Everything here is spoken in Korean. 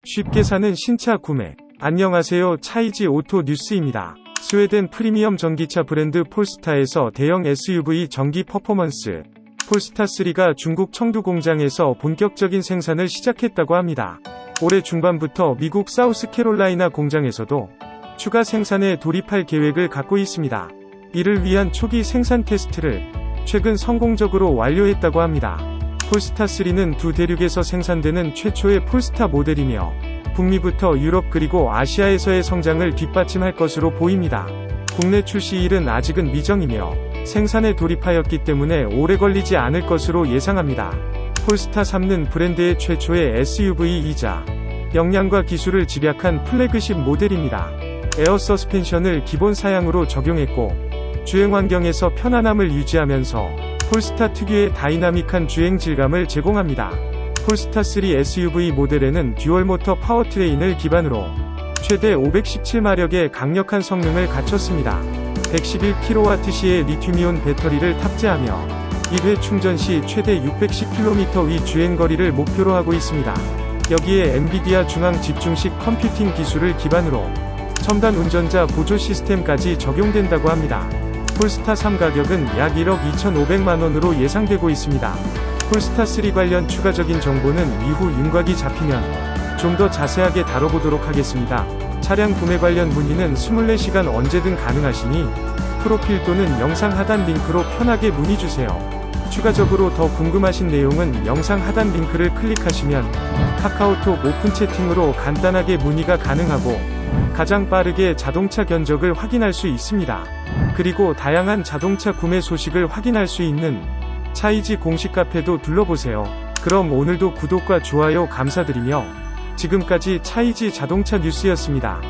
쉽게 사는 신차 구매. 안녕하세요. 차이지 오토 뉴스입니다. 스웨덴 프리미엄 전기차 브랜드 폴스타에서 대형 SUV 전기 퍼포먼스 폴스타3가 중국 청두 공장에서 본격적인 생산을 시작했다고 합니다. 올해 중반부터 미국 사우스캐롤라이나 공장에서도 추가 생산에 돌입할 계획을 갖고 있습니다. 이를 위한 초기 생산 테스트를 최근 성공적으로 완료했다고 합니다. 폴스타3는 두 대륙에서 생산되는 최초의 폴스타 모델이며 북미부터 유럽 그리고 아시아에서의 성장을 뒷받침할 것으로 보입니다. 국내 출시일은 아직은 미정이며 생산에 돌입하였기 때문에 오래 걸리지 않을 것으로 예상합니다. 폴스타3는 브랜드의 최초의 SUV이자 역량과 기술을 집약한 플래그십 모델입니다. 에어 서스펜션을 기본 사양으로 적용했고 주행 환경에서 편안함을 유지하면서 폴스타 특유의 다이나믹한 주행 질감을 제공합니다. 폴스타3 SUV 모델에는 듀얼 모터 파워트레인을 기반으로 최대 517마력의 강력한 성능을 갖췄습니다. 111kWh의 리튬이온 배터리를 탑재하며 1회 충전 시 최대 610km 위 주행거리를 목표로 하고 있습니다. 여기에 엔비디아 중앙 집중식 컴퓨팅 기술을 기반으로 첨단 운전자 보조 시스템까지 적용된다고 합니다. 폴스타3 가격은 약 1억 2,500만원으로 예상되고 있습니다. 폴스타3 관련 추가적인 정보는 이후 윤곽이 잡히면 좀 더 자세하게 다뤄보도록 하겠습니다. 차량 구매 관련 문의는 24시간 언제든 가능하시니 프로필 또는 영상 하단 링크로 편하게 문의주세요. 추가적으로 더 궁금하신 내용은 영상 하단 링크를 클릭하시면 카카오톡 오픈 채팅으로 간단하게 문의가 가능하고 가장 빠르게 자동차 견적을 확인할 수 있습니다. 그리고 다양한 자동차 구매 소식을 확인할 수 있는 차이지 공식 카페도 둘러보세요. 그럼 오늘도 구독과 좋아요 감사드리며 지금까지 차이지 자동차 뉴스였습니다.